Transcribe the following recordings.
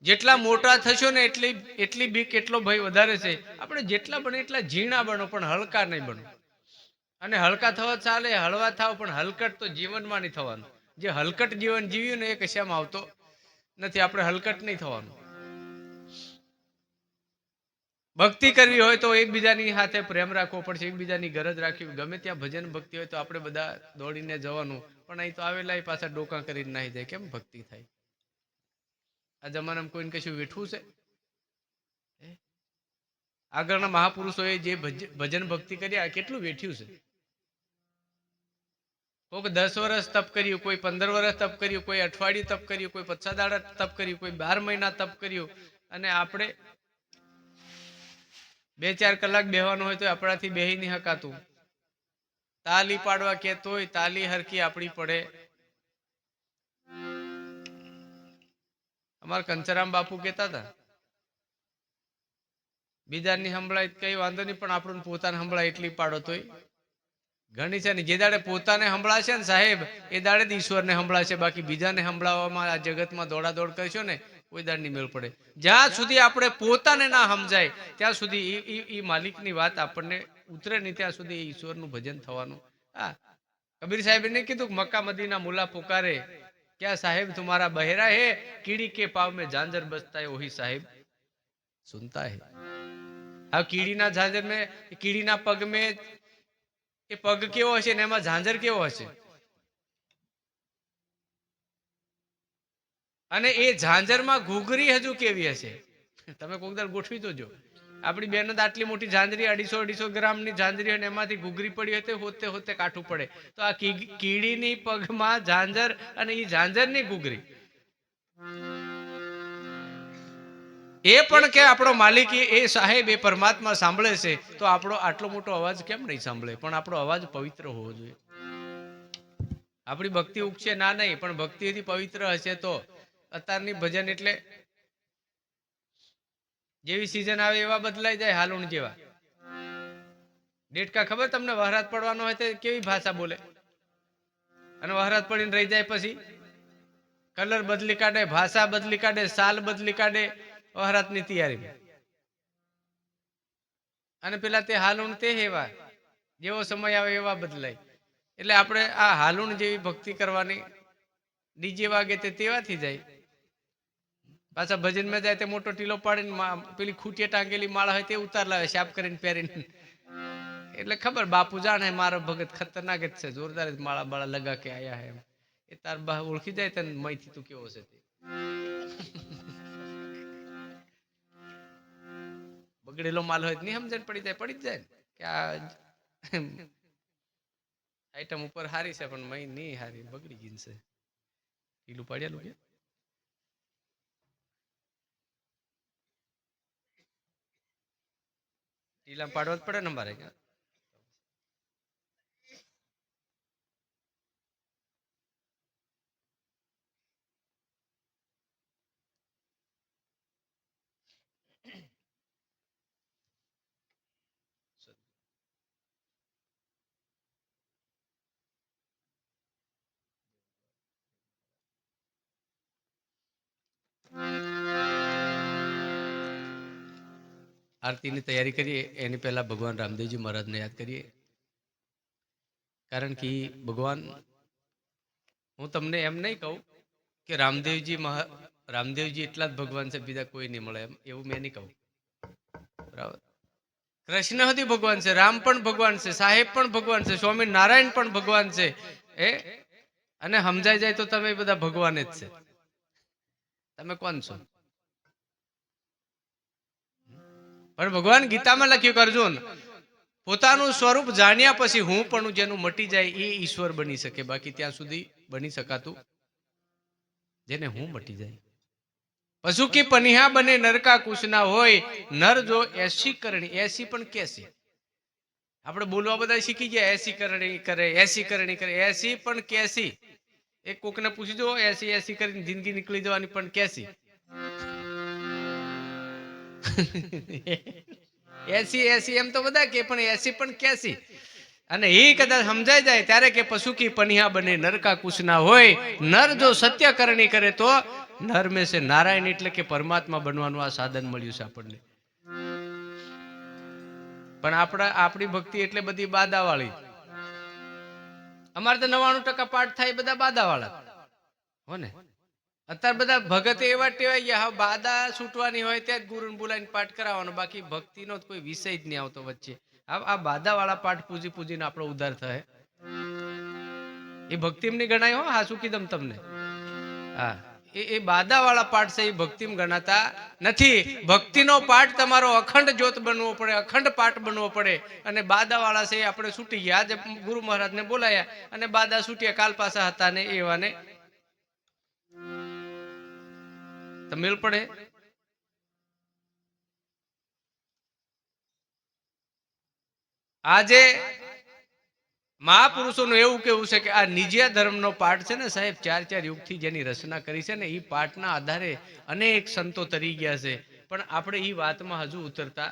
જેટલા મોટા થશો ને એટલી બીક એટલો ભય વધારે છે. આપણે જેટલા બને એટલા ઝીણા બનો પણ હલકા નહીં બનો. અને હલકા થવા ચાલે, હળવા થાવ પણ હલકટ તો જીવનમાં નહીં થવાનું. જે હલકટ જીવન જીવ્યું ને એ કશામાં આવતો નથી. આપણે હલકટ નહીં થવાનું. ભક્તિ કરવી હોય તો એકબીજાની સાથે પ્રેમ રાખવો પડશે, એકબીજાની ગરજ રાખવી. ગમે ત્યાં ભજન ભક્તિ હોય તો આપણે બધા દોડીને જવાનું. પણ અહીં તો આવેલા પાછા ડોકા કરીને નાહી જાય. કેમ ભક્તિ થાય? આ જમાનામાં કોઈને કશું વેઠવું છે? આગળના મહાપુરુષોએ જે ભજન ભક્તિ કર્યા કેટલું વેઠ્યું છે. કોઈ 10 વર્ષ તપ કર્યું, કોઈ 15 વર્ષ તપ કર્યું, કોઈ અઠવાડિયું તપ કર્યું, કોઈ 50 દાડા તપ કર્યું, કોઈ 12 મહિના તપ કર્યું. અને આપણે 2-4 કલાક બેહવાનું હોય તો આપણાથી બેહી નહીં હકાતું. તાલી પાડવા કેતો હોય તાલી હરકી આપણી પડે. અમારા કંચરામ બાપુ કહેતા હતા, બીજાની સંભળાય કઈ વાંધો નહીં, પણ આપણને પોતાને સંભળાય એટલી પાડો તોય ઘણી છે ને. જે દાડે પોતાને સંભળાશે ને સાહેબ, એ દાડે જ ઈશ્વરને સંભળાશે. બાકી બીજાને સંભળાવવામાં આ જગતમાં દોડાદોડ કરશો ને કોઈ દાડ નહીં મેળ પડે. જ્યાં સુધી આપણે પોતાને ના સમજાય ત્યાં સુધી એ માલિકની વાત આપણને ઉતરે નહીં, ત્યાં સુધી ઈશ્વરનું ભજન થવાનું. હા, કબીર સાહેબ ને કીધું કે મક્કા મદીના મુલા પુકારે, क्या साहेब तुम्हारा बहरा है, कीड़ी के पाव में झांझर बजता है वही साहेब सुनता है. अब કીડીના ઝાંઝર में, કીડીના પગ में એ પગ કેવો હશે ને એમાં ઝાંઝર કેવો હશે, અને એ ઝાંઝરમાં ઘૂઘરી હજુ કેવી હશે. તમે કોક દર ગોઠવી તો જો. આપણી બેનો આટલી મોટી ઝાંઝરી 250 ગ્રામની ઝાંઝરી અને એમાંથી ઘૂઘરી પડી હોય તો હોતે હોતે કાઠું પડે. તો આ કીડીની પગમાં ઝાંઝર અને એ ઝાંઝરની ઘૂઘરી. એ પણ કે આપણો માલિક એ સાહેબ એ પરમાત્મા સાંભળે છે, તો આપણો આટલો મોટો અવાજ કેમ નહીં સાંભળે? પણ આપણો અવાજ પવિત્ર હોવો જોઈએ. આપણી ભક્તિ ઉગશે ના નહીં, પણ ભક્તિથી પવિત્ર હશે તો. અત્યારની ભજન એટલે જેવી સીઝન આવે એવા બદલાઈ જાય, હાલુણ જેવા. ડેટકા ખબર તમને? વહરાત પડવાનો હોય તો કેવી ભાષા બોલે, અને વહરાત પડીને રહી જાય પછી કલર બદલી કાઢે, ભાષા બદલી કાઢે, સાલ બદલી કાઢે વહરાતની તૈયારી. અને પેલા તે હાલુણ તે હેવા, જેવો સમય આવે એવા બદલાય. એટલે આપણે આ હાલુણ જેવી ભક્તિ કરવાની. ડીજે વાગે તે તેવાથી જાય. પાછા ભજનમાં જાય તે મોટો ટીલો પાડીને પેલી ખૂટીએ ટાંગેલી માળા હોય તે ઉતાર લાવે, શાપ કરીને પહેરીને. એટલે ખબર બાપુ જાણે મારો ભગત ખતરનાક જ છે, જોરદાર માળા બાળા લગા કે આયા હે. એ તાર બા ઓળખી જાય તને મયથી તું કેવો છે તે. બગડેલો માલ હોય નહીં સમજણ પડી જાય, પડી જ જાય કે આ આઈટમ ઉપર હારી છે પણ મય નહીં હારી, બગડી ગઈ છે. ઢીલું પાડેલું કે ઢીલા પાડવા જ પડે ને મારે. આરતીની તૈયારી કરીએ એની પહેલા ભગવાન રામદેવજી મહારાજને યાદ કરીએ. કારણ કે ભગવાન, હું તમને એમ નહીં કહું કે રામદેવજી એટલા જ ભગવાન છે, બીજા કોઈ નહીં મળે એમ, એવું મેં નહીં કહું. બરાબર? કૃષ્ણ હતી ભગવાન છે, રામ પણ ભગવાન છે, સાહેબ પણ ભગવાન છે, સ્વામિનારાયણ પણ ભગવાન છે. અને સમજાઈ જાય તો તમે બધા ભગવાન જ છે. તમે કોણ છો? પણ ભગવાન ગીતામાં લખ્યું કે અર્જુન, પોતાનું સ્વરૂપ જાણ્યા પછી હું પણ જેનું મટી જાય એ ઈશ્વર બની શકે, બાકી ત્યાં સુધી બની શકાતું જેને હું મટી જાય. પશુ કી પનિહા બને નરકા કુશ ના હોય, નર જો એસી કરણી, એસી પણ કેસી. આપણે બોલવા બધા શીખી ગયા, એસી કરણી કરે, એસી કરણી કરે, એસી પણ કેસી. એક કોકને પૂછી દો, એસી એસી કરીને જિંદગી નીકળી જવાની પણ કેસી. એસી એસી એમ તો બધા કે, પણ એસી પણ કેસી. અને એ કદાચ સમજાઈ જાય ત્યારે કે પશુ કી પનિહા બને નરકા કુશ ના હોય, નર જો સત્ય કરણી કરે તો નર में से નારાયણ એટલે કે પરમાત્મા બનવાનું આ સાધન મળ્યું છે આપણને. પણ આપણી ભક્તિ એટલે બધી બાદાવાળી. અમારે તો 99% પાઠ થાય બધા બાદાવાળા હો ને. અત્યારે બધા ભગત એવા ટેવાઈ ગયા, હા બાદા છૂટવાની હોય ત્યાં જ ગુરુને બોલાવીને પાઠ કરાવવાનો, બાકી ભક્તિનો કોઈ વિષય જ નહીં આવતો વચ્ચે. આ બાદાવાળા પાઠ પૂજી પૂજીને આપણો ઉદ્ધાર થાય. એ ભક્તિ એમની ગણાય હો, હા શું કીધું તમને. હા એ બાદાવાળા પાઠ છે એ ભક્તિમ ગણાતા નથી. ભક્તિનો પાઠ તમારો અખંડ જ્યોત બનવો પડે, અખંડ પાઠ બનવો પડે. અને બાદાવાળા છે આપણે છૂટી ગયા. આજે ગુરુ મહારાજને બોલાયા અને બાદા છૂટ્યા, કાલ પાછા હતા ને એવાને મેળ પડે. આજે મહાપુરુષોનું એવું કેવું છે કે આ નિજ્યા ધર્મનો પાઠ છે ને સાહેબ, 4 યુગથી જેની રચના કરી છે ને એ પાઠના આધારે અનેક સંતો તરી ગયા છે. પણ આપણે એ વાતમાં હજુ ઉતરતા.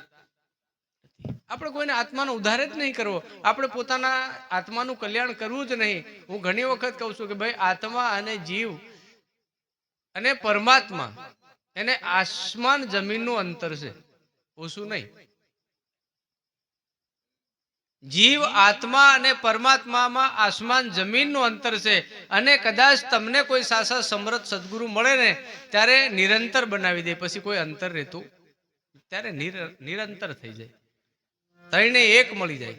આપણે કોઈને આત્માનો ઉદ્ધાર જ નહીં કરવો, આપણે પોતાના આત્માનું કલ્યાણ કરવું જ નહીં. હું ઘણી વખત કહું છું કે ભાઈ આત્મા અને જીવ અને પરમાત્મા એને આસમાન જમીનનું અંતર છે, ઓછું નહીં. જીવ આત્મા અને પરમાત્મામાં આસમાન જમીનનું અંતર છે. અને કદાચ તમને કોઈ સાસા સમર્થ સદગુરુ મળે ને ત્યારે નિરંતર બનાવી દે, પછી કોઈ અંતર રહેતું ત્યારે નિરંતર થઈ જાય, ત્રણે એક મળી જાય.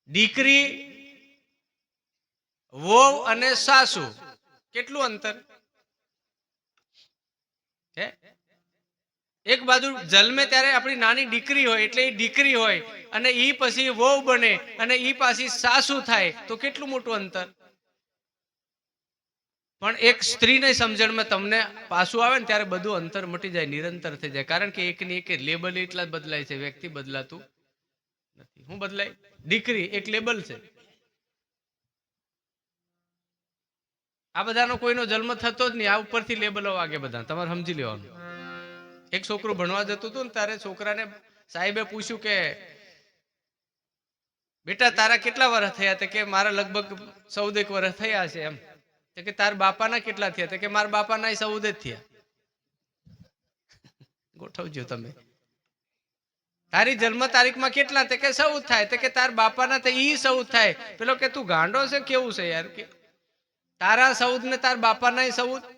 દીકરી, વહુ અને સાસુ, કેટલું અંતર હે? એક બાજુ જન્મે ત્યારે આપણી નાની દીકરી હોય એટલે એ દીકરી હોય, અને ઈ પછી વહુ બને અને ઈ પાછી સાસુ થાય, તો કેટલું મોટું અંતર. પણ એક સ્ત્રીને સમજણમાં તમને પાછું આવે ને ત્યારે બધું અંતર મટી જાય, નિરંતર થઈ જાય. કારણ કે એકની એક લેબલ એટલા જ બદલાય છે, વ્યક્તિ બદલાતું નથી. હું બદલાય? દીકરી એક લેબલ છે. આ બધાનો કોઈનો જન્મ થતો જ નહીં, આ ઉપરથી લેબલો વાગે બધા, તમારે સમજી લેવાનું. એક છોકરું ભણવા જતું હતું ને ત્યારે છોકરાને સાહેબે પૂછ્યું કે બેટા તારા કેટલા વર્ષ થયા? તો કે મારા લગભગ 14 વર્ષ થયા છે. એમ તો કે તાર બાપાના કેટલા થયા? તો કે મારા બાપાના 14 જ થયા. ગોઠવજો તમે. તારી જન્મ તારીખમાં કેટલા? તો કે 14 થાય. તો કે તાર બાપાના તો ઈ 14 થાય. પેલો કે તું ગાંડો છે, કેવું છે યાર, કે તારા 14 ને તાર બાપાના 14.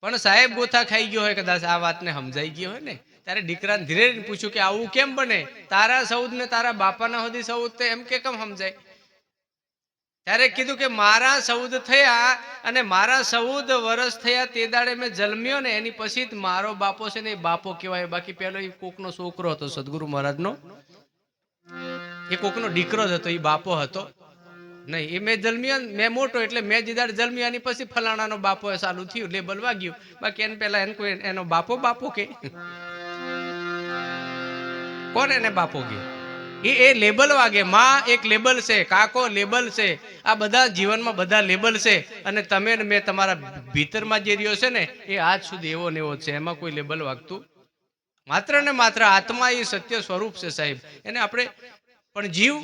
પણ સાહેબ ગોથા ખાઈ ગયો હોય, કદાચ આ વાતને સમજાઈ ગયો હોય ને, ત્યારે દીકરાને ધીરે પૂછ્યું કે આવું કેમ બને? તારા 14 ને તારા બાપાના સુધી 14 એમ કે કેમ સમજાય? ત્યારે કીધું કે મારા 14 થયા અને મારા 14 વર્ષ થયા તે દાડે મેં જન્મ્યો ને એની પછી જ મારો બાપો છે ને એ બાપો કહેવાય. બાકી પેલો એ કોકનો છોકરો હતો, સદગુરુ મહારાજનો એ કોકનો દીકરો જ હતો, એ બાપો હતો નહીં. એ મેં જન્મ્યો, મેં મોટો એટલે મેં જીદાડ જન્મ્યો એની પછી ફલાણાનો બાપો ચાલુ થયું, લેબલ વાગ્યું. બાકી એને પેલા એને કોઈ એનો બાપો કે કોણ એને બાપો કે? એ લેબલ વાગે. માં એક લેબલ છે, કાકો લેબલ છે, આ બધા જીવનમાં બધા લેબલ છે. અને તમે મેં તમારા ભીતરમાં જે રહ્યો છે ને એ આજ સુધી એવો ને એવો છે, એમાં કોઈ લેબલ વાગતું. માત્ર ને માત્ર આત્મા એ સત્ય સ્વરૂપ છે સાહેબ. એને આપણે પણ જીવ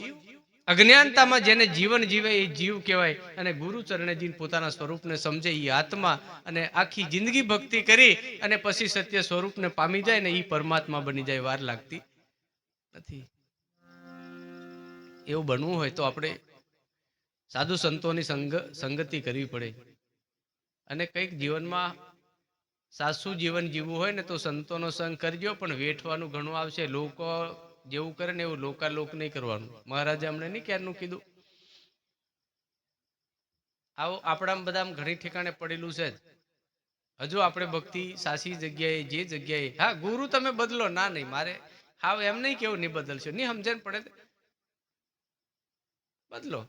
અજ્ઞાનતામાં જેને જીવન જીવે એ જીવ કહેવાય. અને ગુરુ ચરણે જઈને પોતાના સ્વરૂપને સમજે એ આત્મા, અને આખી જિંદગી ભક્તિ કરી અને પછી સત્ય સ્વરૂપને પામી જાય ને એ પરમાત્મા બની જાય, વાર લાગતી નથી. એવું બનવું હોય તો આપણે સાધુ સંતોની સંગતિ કરવી પડે. અને કંઈક જીવનમાં સાસુ જીવન જીવવું હોય ને તો સંતોનો સંગ કરજો, પણ વેઠવાનું ઘણું આવશે. લોકો જેવું કરે ને એવું લોકાલોક નહીં કરવાનું. મહારાજે અમને નહીં ક્યારનું કીધું? આવું આપણા બધા ઘણી ઠેકાણે પડેલું છે જ. હજુ આપણે ભક્તિ સાચી જગ્યાએ, જે જગ્યાએ, હા ગુરુ તમે બદલો ના, નહીં મારે હા એમ નહીં કેવું નહીં બદલશો, નહીં સમજણ પડે બદલો.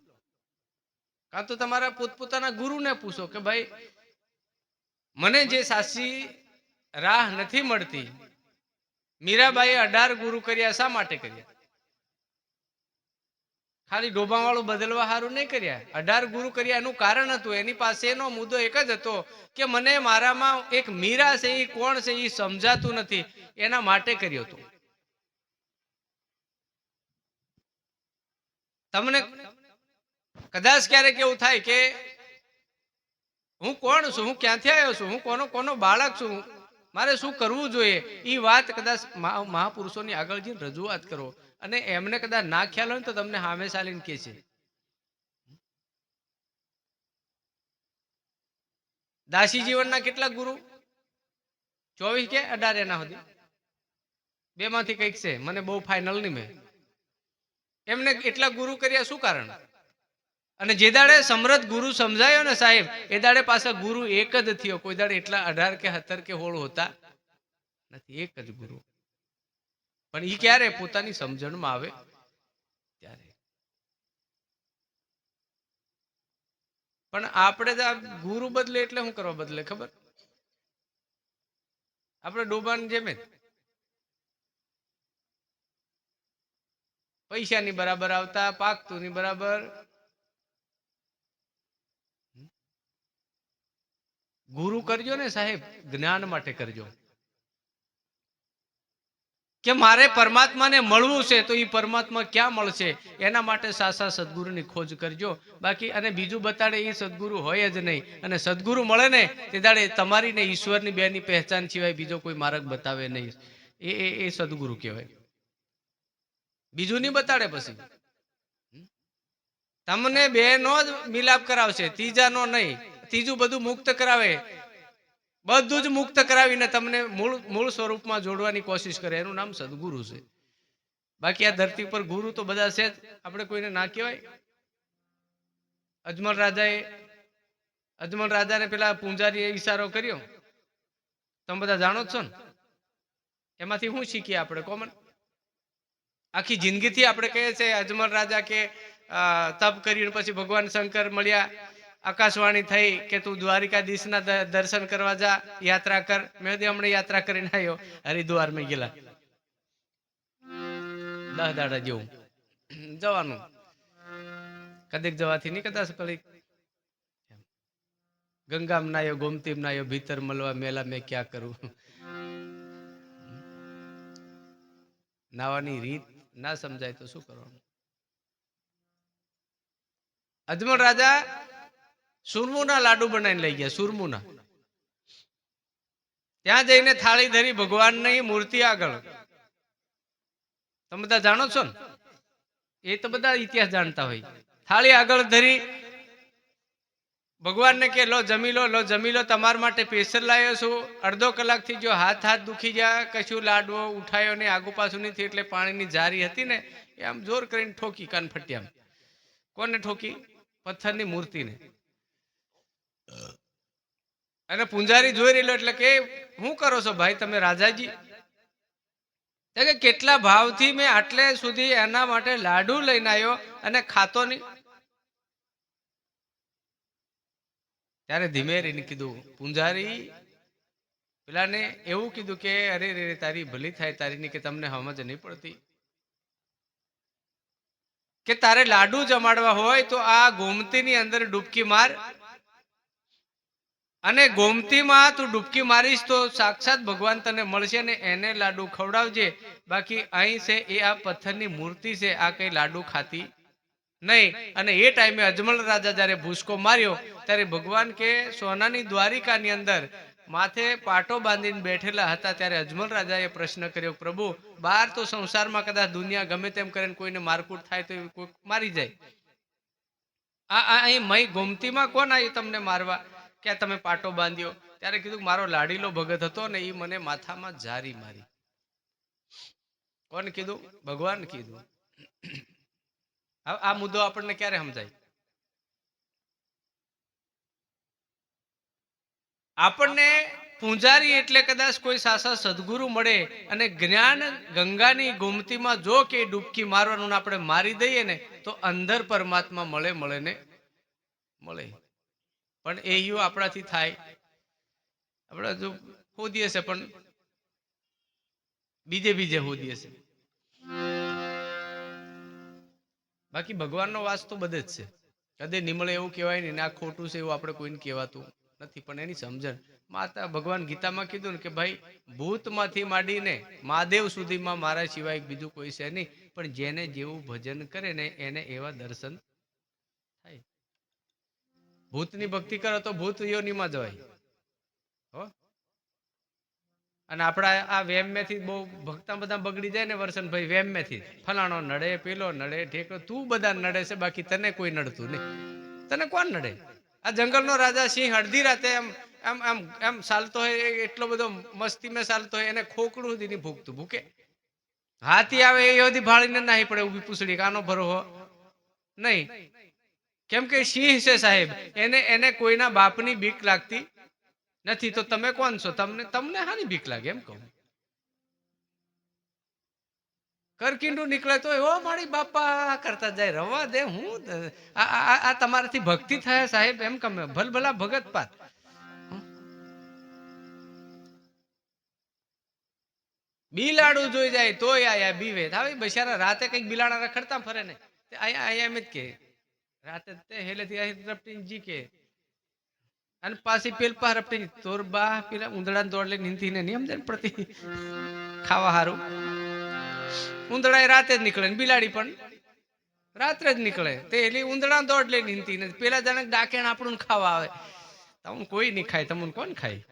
કાં તો તમારા પોતપોતાના ગુરુને પૂછો કે ભાઈ મને જે સાચી રાહ નથી મળતી. મીરાબાઈએ 18 ગુરુ કર્યા, શા માટે કર્યા? ખાલી ડોબાવાળું બદલવા સારું નહીં કર્યા. 18 ગુરુ કર્યા એનું કારણ હતું. એની પાસે એનો મુદ્દો એક જ હતો કે મને મારામાં એક મીરા છે, એ કોણ છે એ સમજાતું નથી, એના માટે કર્યો હતો. તમને કદાચ ક્યારેક એવું થાય કે હું કોણ છું, હું ક્યાંથી આવ્યો છું, હું કોનો બાળક છું, મારે શું કરવું જોઈએ, એ વાત કદાચ મહાપુરુષોની આગળ જઈને રજૂઆત કરો અને એમને કદાચ ના ખ્યાલ હોય તો તમને સામે ચાલીને કે છે. દાસી જીવનના કેટલા ગુરુ? 24 કે 18 એના સુધી? બે માંથી કઈક છે, મને બહુ ફાઇનલ નહીં. મેં એમને એટલા ગુરુ કર્યા શું કારણ? અને જે દાડે સમૃદ્ધ ગુરુ સમજાયો ને સાહેબ, એ દાડે પાછા ગુરુ એક જ થયો. કોઈ દાડે એટલા 18 કે 17 કે 16 હોતા નથી, એક જ ગુરુ. પણ એ ક્યારે? પોતાની સમજણમાં આવે ત્યારે. પણ આપણે તો ગુરુ બદલે એટલે શું કરવા બદલે ખબર? આપણે ડોબાન જેમે પૈસાની બરાબર આવતા, પાકતું ની બરાબર. ગુરુ કરજો ને સાહેબ, જ્ઞાન માટે કરજો. કે મારે પરમાત્માને મળવું છે તો એ પરમાત્મા ક્યાં મળશે એના માટે સાસા સદગુરુની ખોજ કરજો. બાકી અને બીજું બતાડે એ સદગુરુ હોય જ નહીં. અને સદગુરુ મળે ને તે દાડે તમારી ને ઈશ્વરની બેની પહેચાન સિવાય બીજો કોઈ માર્ગ બતાવે નહીં. એ સદગુરુ કહેવાય. બીજું નહીં બતાડે. પછી તમને બે નો જ મિલાપ કરાવશે, ત્રીજા નો નહીં. ત્રીજું બધું મુક્ત કરાવે, બધું જ મુક્ત કરાવીને તમને મૂળ સ્વરૂપમાં જોડવાની કોશિશ કરે. એનું નામ સદગુરુ છે. બાકી આ ધરતી પર ગુરુ તો બધા છે જ, આપણે કોઈને ના કહેવાય. અજમલ રાજાને પેલા પૂંજારીએ ઈશારો કર્યો, તમે બધા જાણો જ છો ને. એમાંથી શું શીખીએ આપણે? કોમન આખી જિંદગીથી આપણે કહીએ છીએ અજમલ રાજા કે તપ કરીને પછી ભગવાન શંકર મળ્યા, આકાશવાણી થઈ કે તું દ્વારિકાધીશના દર્શન કરવા જા, યાત્રા કર. મેં હમણાં યાત્રા કરીને આવ્યો, હરિદ્વાર માં ગયેલા 10 દાડા જેવું જવાનું. કદીક જવાથી નહીં, કદાચ કડીક. ગંગામ નાયો, ગોમતીમ નાયો, ભીતર મળવા મેલા મેં ક્યાં કરું. નાવાની રીત ના સમજાય તો શું કરવાનું? અજમલ રાજા સુરમુના લાડુ બનાવીને લઈ ગયા. સુરમુના ત્યાં જઈને થાળી ધરી ભગવાનની મૂર્તિ આગળ. તમે બધા જાણો છો ને, એ તો બધા ઇતિહાસ જાણતા હોય. થાળી આગળ ધરી ભગવાનને કે લો જમી લો, લો જમી લો, તમારા માટે સ્પેશિયલ લાવ્યો છું. અડધો કલાકથી જો હાથ દુખી ગયા, કશું લાડવો ઉઠાયો ને આગુ પાછું નથી, એટલે પાણીની જારી હતી ને એ આમ જોર કરીને ઠોકી કાનફટિયામ. કોને ઠોકી? પથ્થરની મૂર્તિને. અને પૂંજારી જોઈ રહેલો એટલે કે શું કરો છો ભાઈ તમે રાજાજી? કે કેટલા ભાવથી મેં આટલે સુધી એના માટે લાડુ લઈને આવ્યો અને ખાતો નહીં. ત્યારે ધીમે રહીને કીધું, પૂંજારી પેલાને એવું કીધું કે અરે રે તારી ભલી થાય તારીની, કે તમને સમજ નહીં પડતી કે તારે લાડુ જમાડવા હોય તો આ ગોમતીની અંદર ડૂબકી માર, અને ગોમતીમાં તું ડૂબકી મારીશ તો સાક્ષાત ભગવાન તને મળશે ને એને લાડુ ખવડાવજે. બાકી અહીં છે એ આ પથ્થરની મૂર્તિ છે, આ કઈ લાડુ ખાતી નહીં. અને એ ટાઈમે અજમલ રાજા જયારે ભૂસકો માર્યો ત્યારે ભગવાન કે સોનાની દ્વારિકાની અંદર માથે પાટો બાંધીને બેઠેલા હતા. ત્યારે અજમલ રાજાએ પ્રશ્ન કર્યો, પ્રભુ બહાર તો સંસારમાં કદાચ દુનિયા ગમે તેમ કરીને કોઈને મારકૂટ થાય તો કોઈ મારી જાય, આ અહીં મય ગોમતીમાં કોણ આવ્યું તમને મારવા કે તમે પાટો બાંધ્યો? ત્યારે કીધું મારો લાડીલો ભગત હતો ને એ મને માથામાં જારી મારી. કોણ કીધું? ભગવાન કીધું. આ મુદ્દો આપણને ક્યારે સમજાય? આપણને પૂંજારી એટલે કદાચ કોઈ સાસા સદગુરુ મળે અને જ્ઞાન ગંગાની ગોમતીમાં જો કે ડૂબકી મારવાનું આપણે મારી દઈએ ને તો અંદર પરમાત્મા મળે ને મળે. પણ એ આપણાથી થાય? આપણે જો હોદીએ છે પણ બીજે હોદીએ છે. બાકી ભગવાનનો વાસ તો બધે જ છે. કદે નિમળે એવું કહેવાય નહીં, આ ખોટું છે એવું આપણે કોઈને કહેવાતું નથી. પણ એની સમજણ માતા ભગવાન ગીતામાં કીધું ને કે ભાઈ ભૂતમાંથી માંડીને મહાદેવ સુધીમાં મારા સિવાય બીજું કોઈ છે નહીં, પણ જેને જેવું ભજન કરે ને એને એવા દર્શન થાય. ભૂતની ભક્તિ કરો તો ભૂત યોનીમાં જ હોય હો. અને આપણા આ વેમમેથી બહુ ભક્તા બધા બગડી જાય ને વરસનભાઈ, વેમમેથી ફલાણો નડે, પેલો નડે, ઠેકો, તું બધા નડે છે, બાકી તને કોઈ નડતું નહીં. તને કોણ નડે? આ જંગલનો રાજા સિંહ અડધી રાતે એમ એમ એમ એમ ચાલતો હોય, એટલો બધો મસ્તી મેં ચાલતો હોય, એને ખોકડું સુધી નહીં ભૂખતું, ભૂકે. હાથી આવે એ બધી ભાળીને નાહી પડે ઉભી પૂછડી, કાનો ભરો નહીં. કેમ કે સિંહ છે સાહેબ, એને એને કોઈના બાપની બીક લાગતી નથી. તો તમે કોણ છો? તમને તમને હાની બીક લાગે એમ કહું? કરકીંડું નીકળે તો ઓ મારી બાપા કરતા જાય, રવા દે. હું આ તમારાથી ભક્તિ થાય સાહેબ એમ કમે ભલભલા ભગત પાર. બિલાડું જોઈ જાય તોય આયા બીવે. હવે બિચારા રાતે કઈક બિલાડા રખડતા ફરે ને, અહીંયા એમ જ કે રાતે તે હેલેથી રપટી જી કે, અને પાછી પેલ પા રપટી તોર બા પેલા ઉંદડા દોડ લઈને હિંતી ને નિયમ જન પ્રતિ ખાવા હારું. ઉંદડા રાતે જ નીકળે ને બિલાડી પણ રાત્રે જ નીકળે. તે એલી ઉંદડા દોડ લઈને હિંતી ને પેલા જણે ડાકેણ આપણું ખાવા આવે. તમને કોઈ નહીં ખાય, તમને કોણ ખાય?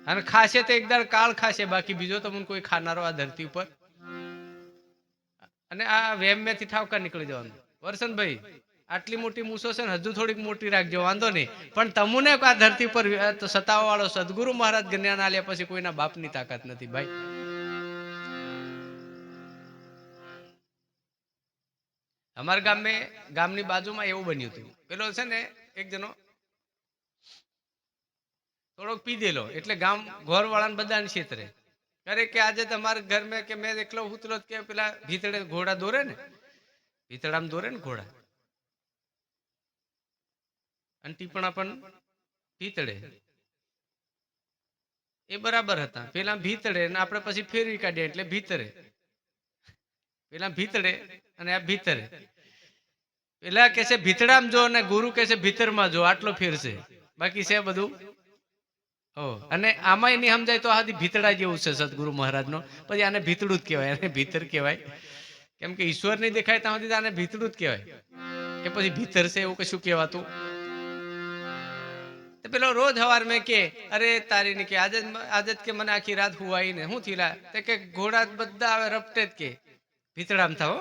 અને ખાશે તો એકદમ કાળ ખાશે, બાકી બીજો તમને કોઈ ખાનારો આ ધરતી ઉપર. અને આ વેમ મેથી ઠાવકા નીકળી જવાનું. વરસનભાઈ આટલી મોટી મૂસો છે ને, હજુ થોડીક મોટી રાખજો, વાંધો નહીં. પણ તમને આ ધરતી પર સતાવા વાળો સદગુરુ મહારાજ જ્ઞાન આલ્યા પછી કોઈના બાપની તાકાત નથી ભાઈ. અમારા ગામની બાજુમાં એવું બન્યું હતું. પેલો છે ને એક જણો થોડોક પીધેલો, એટલે ગામ ઘર વાળાને બધાને છેતરે. અરે કે આજે તમારા ઘર મેં કે મેં એકલો ઉતરો કે પેલા ભીતડે ઘોડા દોરે ને, ભીતડામાં દોરે ને ઘોડા, અને ટીપણા પણ ભીતડે એ બરાબર હતા. પેલા ભીતડે ને આપણે પછી ફેરવી કાઢીએ એટલે ભીતરે. પેલા ભીતડે અને આ ભીતરે. પેલા કે છે ભીતડામાં જો અને ગુરુ કે છે ભીતરમાં જો, આટલો ફેર છે, બાકી છે બધું. અને આમાં નહીં સમજાય તો આથી ભીતડા જેવું છે સદગુરુ મહારાજ નો. પછી આને ભીતડું જ કહેવાય, આને ભીતર કહેવાય. કેમ કે ઈશ્વર નહીં દેખાય ત્યાં સુધી આને ભીતડું જ કહેવાય, કે પછી ભીતર છે એવું કશું કહેવાતું. પેલો રોજ હવાર મેં કે અરે તારી ને કે આજે કે મને આખી રાત હુવાઈ ને હું થીલા કે ઘોડા બધા આવે રપટે જ કે ભીતડામ થાવ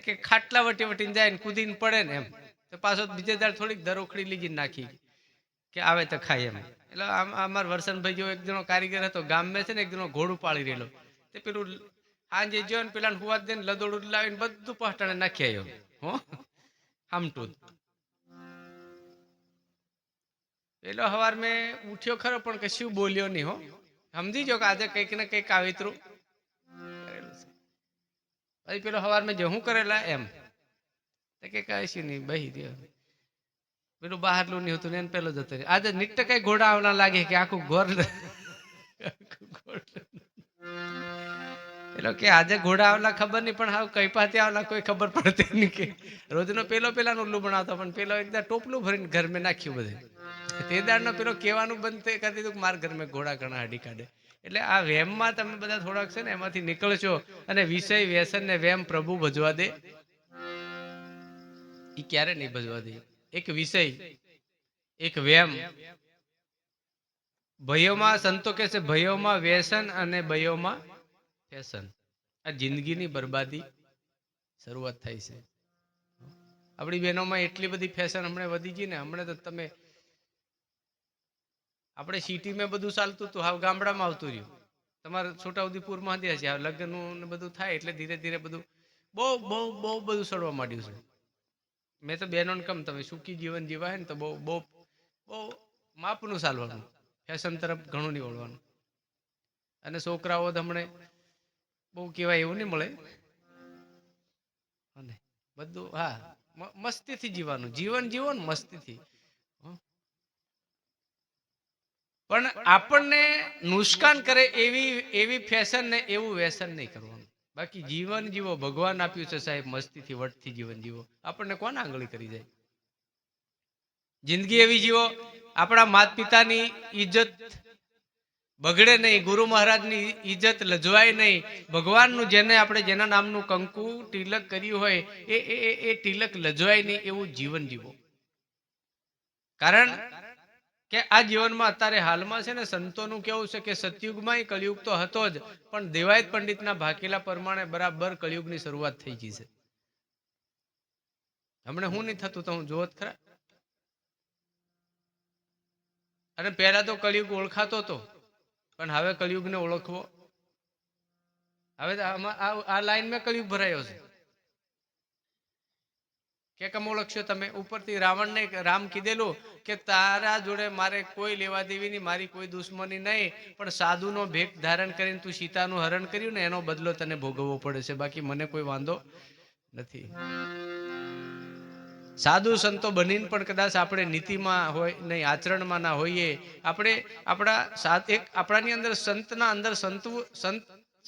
કે ખાટલા વટી વટીને જાય ને કૂદીને પડે ને એમ. તો પાછો બીજે દાડ થોડીક દરોખડી લીજી નાખી કે આવે તો ખાય એમ. એટલે અમાર વરસનભાઈ જેવો એક જણો કારીગર હતો ગામમાં છે ને, એક જણો ઘોડું પાળી રહેલો. તે પેલું આજે જો ને પેલા હુવા દે ને લદોડું લાવીને બધું પહોંચાડે નાખી આવ્યો હો આમટું. પેલો હવાર મેં ઉઠ્યો ખરો પણ કશું બોલ્યો નહીં હો. સમજી જો કે આજે કંઈક ને કંઈક કાવિતરું કરેલું છે. પછી પેલો હવાર મેં જહું કરેલા એમ કે કશું નહીં બહી દે. પેલું બહારલું નહીં હતું ને એને પેલો જતો રહ્યો. આજે નિત્ય કઈ ઘોડા આવના લાગે કે આખું ઘોર પેલો કે આજે ઘોડા આવલા ખબર નહીં, પણ હાવ કઈ પાતે આવલા કોઈ ખબર પડતી નહીં. કે રોજનો પેલાનું ઉલ્લું બનાવતો, પણ પેલો એકદમ ટોપલું ભરીને ઘર મેં નાખ્યું બધે. તે દાડનો પેલો કહેવાનું બંધ કરી દીધું કે મારા ઘર મેં ઘોડા ઘણા હાડી કાઢે. એટલે આ વેમમાં તમે બધા થોડાક છે ને એમાંથી નીકળશો, અને વિષય વ્યસન ને વેમ પ્રભુ ભજવા દે એ ક્યારે નહીં ભજવા દે. એક વિષય એક વેમ. ભયોમાં સંતો કે છે ભયોમાં વ્યસન અને ભયોમાં ફેશન. આ જિંદગીની બરબાદી શરૂઆત થાય છે. આપણી બહેનોમાં એટલી બધી ફેશન હમણાં વધી ગઈ ને. હમણાં તો તમે આપણે સિટીમાં બધું ચાલતું હતું, હાવ ગામડામાં આવતું રહ્યું. તમારે છોટાઉદેપુરમાં હશે આ લગ્નનું ને બધું થાય એટલે ધીરે ધીરે બધું બહુ બહુ બહુ બધું સડવા માંડ્યું છે. મેં તો બહેનોને કમ તમે સુખી જીવન જીવાય ને તો બહુ બહુ બહુ માપનું ચાલવાનું, ફેશન તરફ ઘણું નહીં વળવાનું. અને છોકરાઓ હમણે બહુ કહેવાય એવું નહીં મળે. અને બધું હા મસ્તીથી જીવવાનું, જીવન જીવો ને મસ્તીથી. પણ આપણને નુકસાન કરે એવી ફેશન ને એવું વ્યસન નહીં કરવાનું. બાકી જીવન જીવો, ભગવાન આપ્યું છે સાહેબ મસ્તીથી વટથી જીવન જીવો. આપણને કોણ આંગળી કરી જાય? જિંદગી એવી જીવો આપણા માતા પિતાની ઇજ્જત બગડે નહીં, ગુરુ મહારાજની ઇજ્જત લજવાય નહીં, ભગવાનનું જેને આપણે જેના નામનું કંકુ તિલક કર્યું હોય એ તિલક લજવાય નહીં એવું જીવન જીવો. કારણ કે આ જીવનમાં અત્યારે હાલમાં છે ને સંતોનું કેવું છે કે સતયુગમાં કળિયુગ તો હતો જ, પણ દેવાયત પંડિતના ભાકેલા પ્રમાણે બરાબર કળિયુગની શરૂઆત થઈ ગઈ છે. હમણાં હું નહીં થતું તો હું જોત ખરા. અને પહેલા તો કળિયુગ ઓળખાતો હતો, પણ હવે કળિયુગને ઓળખવો, હવે આ લાઈનમાં કળિયુગ ભરાયો છે. કે કેમ ઓળખશો તમે? ઉપરથી રાવણને રામ કીધેલું કે તારા જોડે મારે કોઈ લેવા દેવી નહીં, મારી કોઈ દુશ્મની નહીં, પણ સાધુનો ભેખ ધારણ કરીને તું સીતાનું હરણ કર્યું ને એનો બદલો તને ભોગવવો પડે છે, બાકી મને કોઈ વાંધો નથી. સાધુ સંતો બનીને પણ કદાચ આપણે નીતિમાં હોય નહીં, આચરણમાં ના હોઈએ, આપણે આપણાની અંદર સંતના અંદર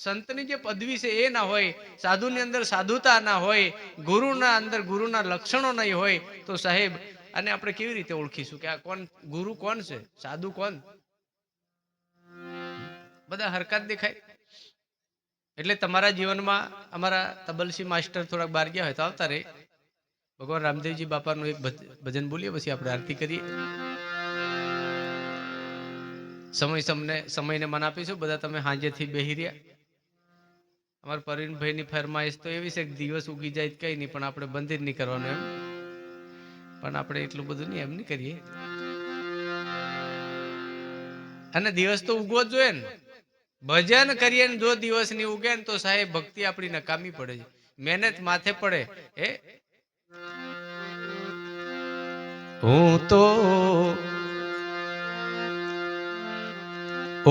સંતની જે પદવી છે એ ના હોય, સાધુની અંદર સાધુતા ના હોય, ગુરુના અંદર ગુરુના લક્ષણો નહીં હોય, તો સાહેબ આને આપણે કેવી રીતે ઓળખીશું કે આ કોણ ગુરુ કોણ છે, સાધુ કોણ? બધા હરકત દેખાય. એટલે તમારા જીવનમાં અમારા તબલસી માસ્ટર થોડાક બહાર ગયા હોય તો આવતા રહે. ભગવાન રામદેવજી બાપાનું એક ભજન બોલીએ, પછી આપણે આરતી કરીએ. સમયને મન આપીશું. બધા તમે હાંજેથી બેહી રહ્યા. અમારા પરવીનભાઈની ફરમાઈશ તો એવી છે કે દિવસ ઉગી જાય કઈ નહીં, પણ આપણે બંધ નહીં કરવાનું એમ. પણ આપણે એટલું બધું નહીં એમ નહીં કરીએ. અને દિવસ તો ઉગવો જ જોઈએ ને. ભજન કરીએ ને જો દિવસ નહીં ઉગે ને તો સાહેબ ભક્તિ આપણી નકામી પડે છે, મહેનત માથે પડે. હું તો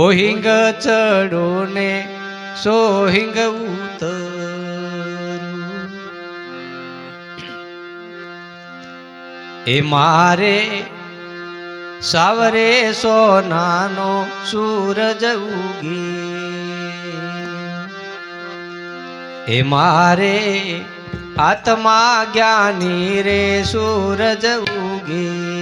ઓહિંગ ચડું ને સોહિંગ ઉતરું, એ મારે સાવરે સોનાનો સૂરજ ઉગે, એ મારે આત્મા જ્ઞાની રે સૂરજ ઉગે.